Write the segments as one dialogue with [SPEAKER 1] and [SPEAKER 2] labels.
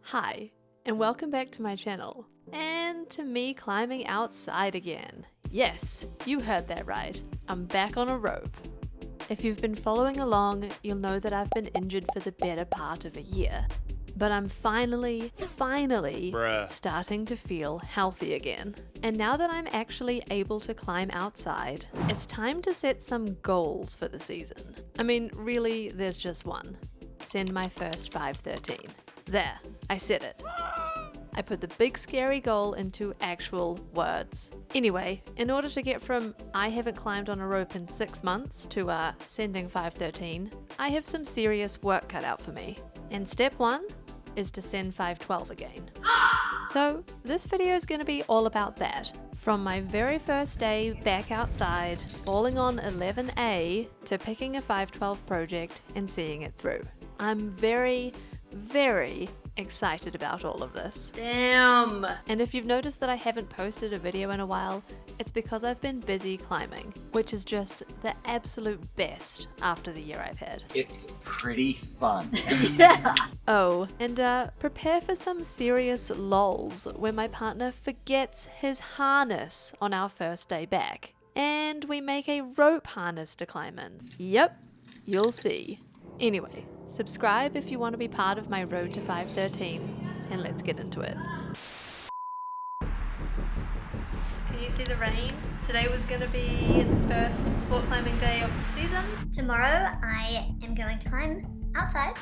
[SPEAKER 1] Hi, and welcome back to my channel, and to me climbing outside again. Yes, you heard that right, I'm back on a rope. If you've been following along, you'll know that I've been injured for the better part of a year. But I'm finally starting to feel healthy again. And now that I'm actually able to climb outside, it's time to set some goals for the season. I mean, really, there's just one. Send my first 513. There, I said it. I put the big scary goal into actual words. Anyway, in order to get from I haven't climbed on a rope in 6 months to sending 513, I have some serious work cut out for me. And step 1 is to send 512 again. So this video is going to be all about that. From my very first day back outside, falling on 11A, to picking a 512 project and seeing it through. I'm very excited about all of this. Damn! And if you've noticed that I haven't posted a video in a while, it's because I've been busy climbing, which is just the absolute best after the year I've had.
[SPEAKER 2] It's pretty fun.
[SPEAKER 1] Oh, and prepare for some serious lols where my partner forgets his harness on our first day back, and we make a rope harness to climb in. Yep, you'll see. Anyway, subscribe if you want to be part of my road to 513, and let's get into it. Can you see the rain? Today was going to be the first sport climbing day of the season.
[SPEAKER 3] Tomorrow I am going to climb outside.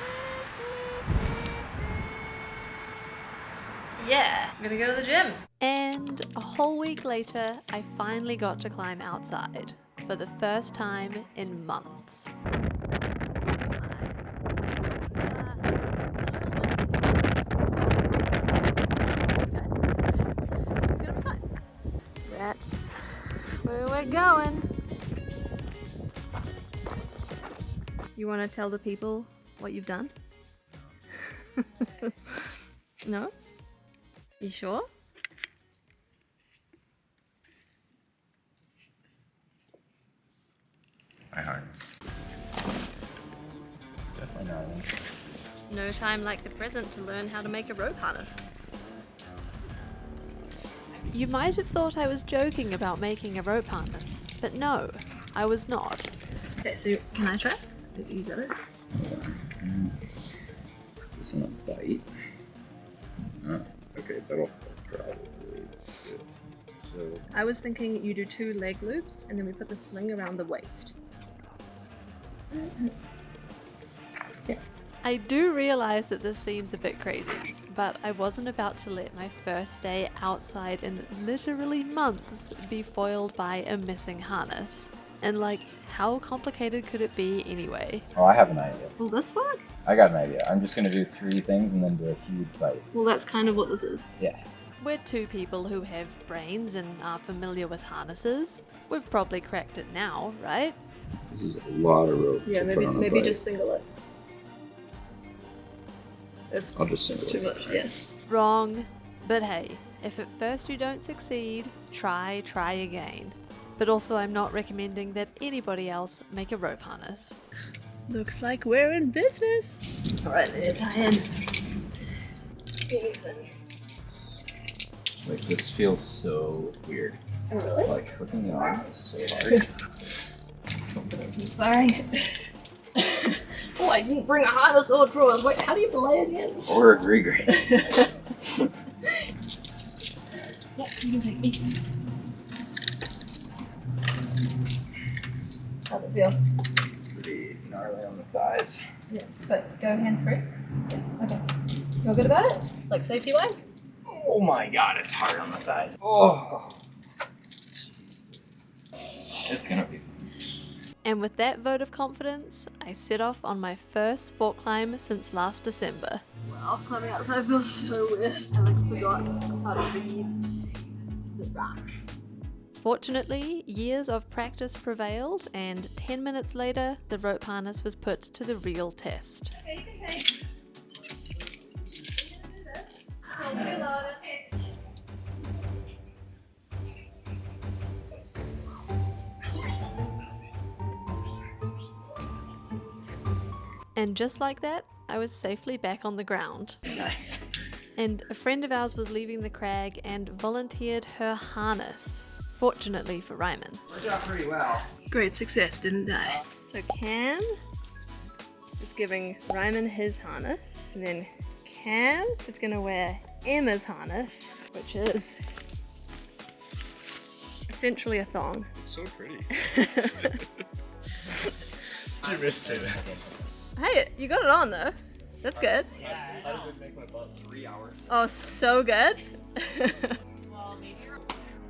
[SPEAKER 1] Yeah, I'm gonna go to the gym. And a whole week later, I finally got to climb outside for the first time in months. It's gonna be fine. That's where we're going. You want to tell the people what you've done? No? You sure?
[SPEAKER 2] My harness. It's definitely not one.
[SPEAKER 1] No time like the present to learn how to make a rope harness. You might have thought I was joking about making a rope harness, but no, I was not. Okay, so can I try? You got it?
[SPEAKER 2] It's not a bite. Okay, that'll probably do. So
[SPEAKER 1] I was thinking you do 2 leg loops and then we put the sling around the waist. Yeah. I do realize that this seems a bit crazy, but I wasn't about to let my first day outside in literally months be foiled by a missing harness. And like, how complicated could it be anyway?
[SPEAKER 2] Oh, I have an idea.
[SPEAKER 1] Will this work?
[SPEAKER 2] I got an idea. I'm just gonna do 3 things and then do a huge bite.
[SPEAKER 1] Well, that's kind of what this is.
[SPEAKER 2] Yeah.
[SPEAKER 1] We're 2 people who have brains and are familiar with harnesses. We've probably cracked it now, right?
[SPEAKER 2] This is a lot of rope.
[SPEAKER 1] Yeah,
[SPEAKER 2] to put on a
[SPEAKER 1] maybe
[SPEAKER 2] bite.
[SPEAKER 1] just single it.
[SPEAKER 2] I'll just single
[SPEAKER 1] It's too
[SPEAKER 2] it.
[SPEAKER 1] much, yeah. Wrong. But hey, if at first you don't succeed, try again. But also I'm not recommending that anybody else make a rope harness. Looks like we're in business. Alright, need to tie in anything.
[SPEAKER 2] Like, this feels so weird.
[SPEAKER 1] Oh, really?
[SPEAKER 2] Like, hooking it on is so hard.
[SPEAKER 1] That's inspiring. Oh, I didn't bring a harness or drawers. Wait, how do you belay again?
[SPEAKER 2] Or a green.
[SPEAKER 1] Yeah, you can take me. How's it feel?
[SPEAKER 2] It's pretty gnarly on the thighs.
[SPEAKER 1] Yeah, but go hands free. Yeah, okay. Feel good about it? Like safety wise?
[SPEAKER 2] Oh my god, it's hard on the thighs. Oh, Jesus. It's gonna be.
[SPEAKER 1] And with that vote of confidence, I set off on my first sport climb since last December. Wow, climbing outside feels so weird. I like forgot how to read the rock. Fortunately, years of practice prevailed, and 10 minutes later, the rope harness was put to the real test. Okay, you can take. And just like that, I was safely back on the ground.
[SPEAKER 2] Nice.
[SPEAKER 1] And a friend of ours was leaving the crag and volunteered her harness. Fortunately for Ryman.
[SPEAKER 2] Worked out pretty well.
[SPEAKER 1] Great success, didn't I? So Cam is giving Ryman his harness, and then Cam is gonna wear Emma's harness, which is essentially a thong.
[SPEAKER 4] It's so pretty. You missed it.
[SPEAKER 1] Hey, you got it on though. That's good.
[SPEAKER 4] How does it make my butt 3 hours?
[SPEAKER 1] Oh, so good.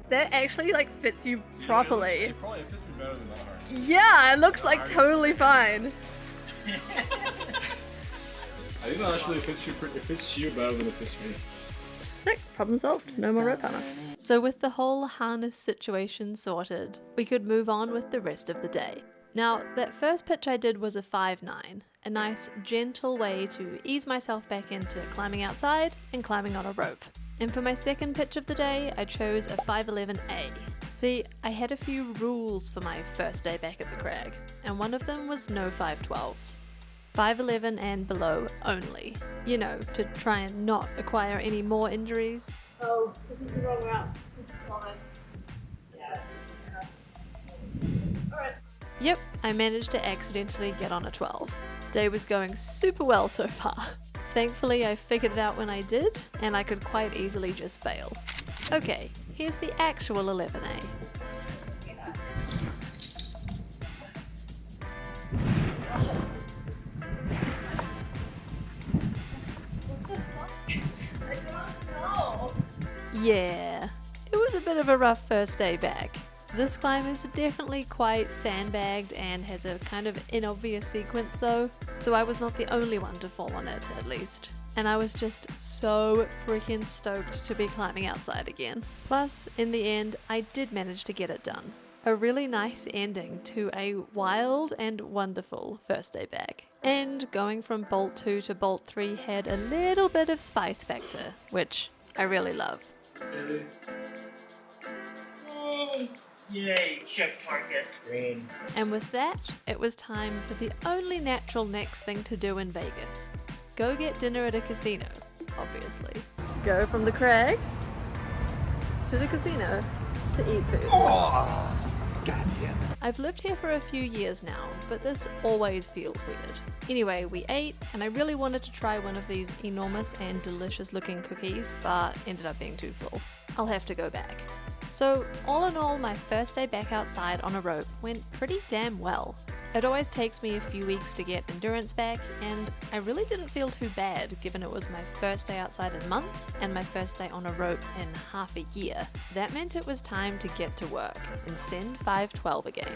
[SPEAKER 1] That actually like fits you properly.
[SPEAKER 4] It probably fits me better than that harness.
[SPEAKER 1] Yeah, it looks like totally fine.
[SPEAKER 4] I think that actually fits you better than it fits me.
[SPEAKER 1] Sick, problem solved. No more rope harness. So with the whole harness situation sorted, we could move on with the rest of the day. Now, that first pitch I did was a 5-9, a nice gentle way to ease myself back into climbing outside and climbing on a rope. And for my second pitch of the day, I chose a 5-11A. See, I had a few rules for my first day back at the crag, and one of them was no 5-12s. 5-11 and below only. You know, to try and not acquire any more injuries. Oh, this is the wrong route. This is common. Yeah. Alright. Yep, I managed to accidentally get on a 12. Day was going super well so far. Thankfully, I figured it out when I did, and I could quite easily just bail. Okay, here's the actual 11A. Yeah, it was a bit of a rough first day back. This climb is definitely quite sandbagged and has a kind of inobvious sequence though, so I was not the only one to fall on it, at least. And I was just so freaking stoked to be climbing outside again. Plus, in the end, I did manage to get it done. A really nice ending to a wild and wonderful first day back. And going from bolt 2 to bolt 3 had a little bit of spice factor, which I really love.
[SPEAKER 2] Yay, check market. Green.
[SPEAKER 1] And with that, it was time for the only natural next thing to do in Vegas. Go get dinner at a casino, obviously. Go from the crag to the casino to eat food.
[SPEAKER 2] Oh, God damn it.
[SPEAKER 1] I've lived here for a few years now, but this always feels weird. Anyway, we ate, and I really wanted to try one of these enormous and delicious looking cookies, but ended up being too full. I'll have to go back. So, all in all, my first day back outside on a rope went pretty damn well. It always takes me a few weeks to get endurance back, and I really didn't feel too bad given it was my first day outside in months and my first day on a rope in half a year. That meant it was time to get to work and send 512 again.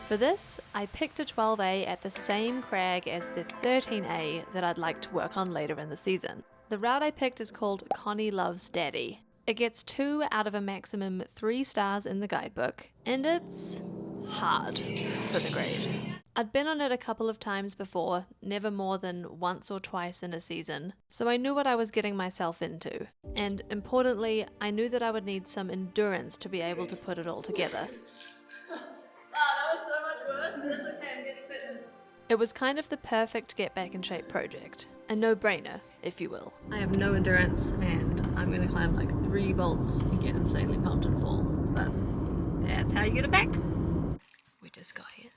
[SPEAKER 1] For this, I picked a 12A at the same crag as the 13A that I'd like to work on later in the season. The route I picked is called Connie Loves Daddy. It gets 2 out of a maximum 3 stars in the guidebook, and it's hard for the grade. I'd been on it a couple of times before, never more than once or twice in a season, so I knew what I was getting myself into. And importantly, I knew that I would need some endurance to be able to put it all together. It was kind of the perfect get back in shape project. A no-brainer, if you will. I have no endurance and I'm gonna climb like 3 bolts and get insanely pumped and fall. But that's how you get it back. We just got here.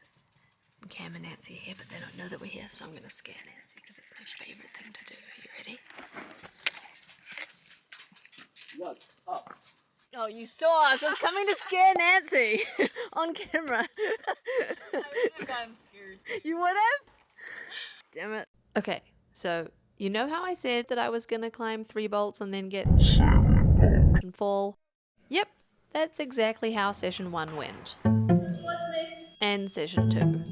[SPEAKER 1] Cam and Nancy are here, but they don't know that we're here, so I'm gonna scare Nancy because it's my favorite thing to do. Are you ready?
[SPEAKER 4] What's up?
[SPEAKER 1] Oh, you saw us. I was coming to scare Nancy on camera.
[SPEAKER 5] I would have gotten scared.
[SPEAKER 1] You would have? Damn it. Okay, so you know how I said that I was gonna climb 3 bolts and then get and fall? Yep, that's exactly how session 1 went. And session 2.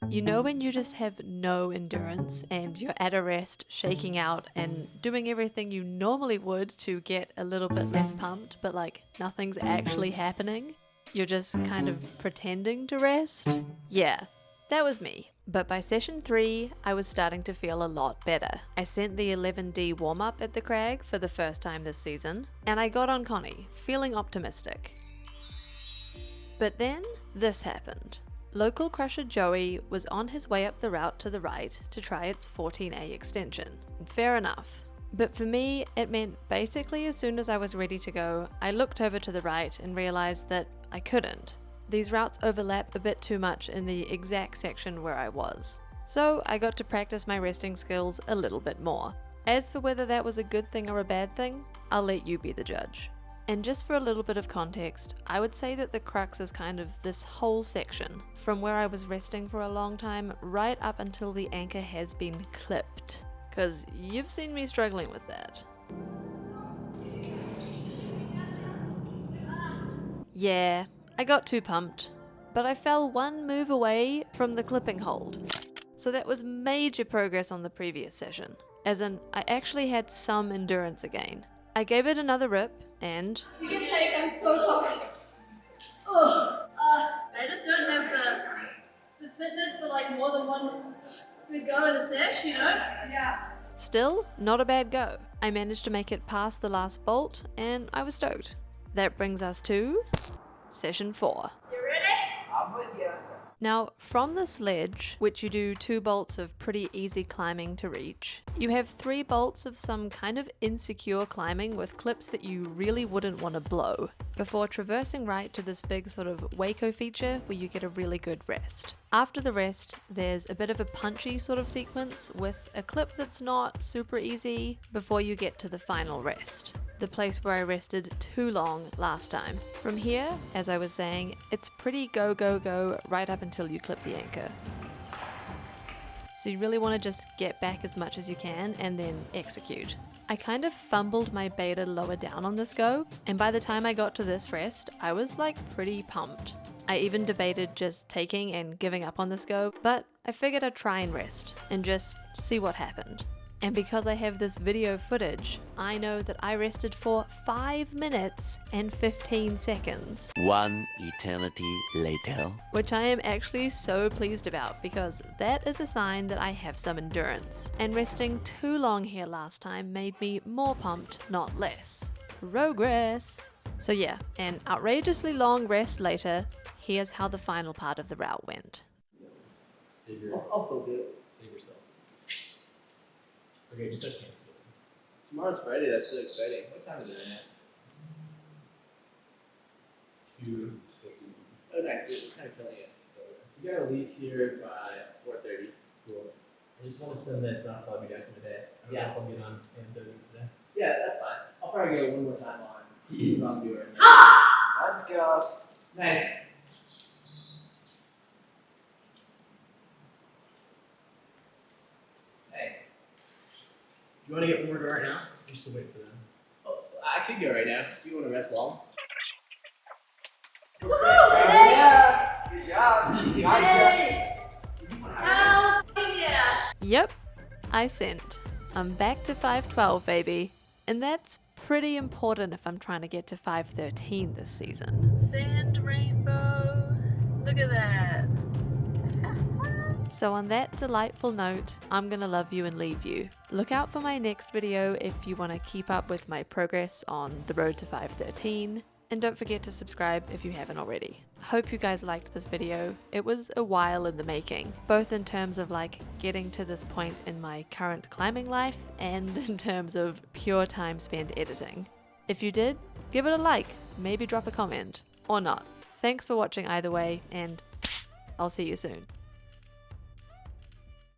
[SPEAKER 1] You know when you just have no endurance and you're at a rest, shaking out and doing everything you normally would to get a little bit less pumped, but like nothing's actually happening? You're just kind of pretending to rest? Yeah, that was me. But by session 3, I was starting to feel a lot better. I sent the 11D warm-up at the crag for the first time this season, and I got on Connie, feeling optimistic. But then this happened. Local crusher Joey was on his way up the route to the right to try its 14A extension. Fair enough. But for me, it meant basically as soon as I was ready to go, I looked over to the right and realized that I couldn't. These routes overlap a bit too much in the exact section where I was. So I got to practice my resting skills a little bit more. As for whether that was a good thing or a bad thing, I'll let you be the judge. And just for a little bit of context, I would say that the crux is kind of this whole section, from where I was resting for a long time right up until the anchor has been clipped. Cause you've seen me struggling with that. Yeah, I got too pumped, but I fell one move away from the clipping hold. So that was major progress on the previous session, as in I actually had some endurance again. I gave it another rip and
[SPEAKER 6] You can take, I'm so tired. Ugh. I just don't have the fitness for like more than one good go in a sesh, you know? Yeah.
[SPEAKER 1] still not a bad go. I managed to make it past the last bolt and I was stoked. That brings us to session 4.
[SPEAKER 6] You ready?
[SPEAKER 2] I'm with you.
[SPEAKER 1] Now, from this ledge, which you do 2 bolts of pretty easy climbing to reach, you have 3 bolts of some kind of insecure climbing with clips that you really wouldn't want to blow, before traversing right to this big sort of Waco feature where you get a really good rest. After the rest, there's a bit of a punchy sort of sequence with a clip that's not super easy before you get to the final rest. The place where I rested too long last time. From here, as I was saying, it's pretty go go go right up until you clip the anchor. So you really want to just get back as much as you can and then execute. I kind of fumbled my beta lower down on this go, and by the time I got to this rest, I was like pretty pumped. I even debated just taking and giving up on this go, but I figured I'd try and rest and just see what happened. And because I have this video footage, I know that I rested for 5 minutes and 15 seconds.
[SPEAKER 7] One eternity later.
[SPEAKER 1] Which I am actually so pleased about because that is a sign that I have some endurance. And resting too long here last time made me more pumped, not less. Progress! So yeah, an outrageously long rest later, here's how the final part of the route went.
[SPEAKER 8] Save yourself. Okay, just start camping.
[SPEAKER 9] Tomorrow's Friday, that's so exciting.
[SPEAKER 8] What time is it at? 2:50.
[SPEAKER 9] Oh, nice. We're kind of killing it.
[SPEAKER 8] You gotta leave here by
[SPEAKER 9] 4:30.
[SPEAKER 8] Cool. I just want to send this, not probably be back in the day. I don't know if I'll get on and do it today.
[SPEAKER 9] Yeah, that's fine. I'll probably go one more time on Wrongdoer.
[SPEAKER 2] Let's go.
[SPEAKER 9] Nice. Nice.
[SPEAKER 8] You want to get one more right now? I'm just waiting for them.
[SPEAKER 9] Oh, I could go right now. Do you want to rest long?
[SPEAKER 6] Yeah.
[SPEAKER 2] Good job.
[SPEAKER 6] Hey. Hell yeah.
[SPEAKER 1] Yep, I sent. I'm back to 512, baby. And that's pretty important if I'm trying to get to 513 this season. Sand rainbow. Look at that. So on that delightful note, I'm gonna love you and leave you. Look out for my next video if you want to keep up with my progress on the road to 513. And don't forget to subscribe if you haven't already. Hope you guys liked this video. It was a while in the making, both in terms of like getting to this point in my current climbing life and in terms of pure time spent editing. If you did, give it a like, maybe drop a comment, or not. Thanks for watching either way, and I'll see you soon.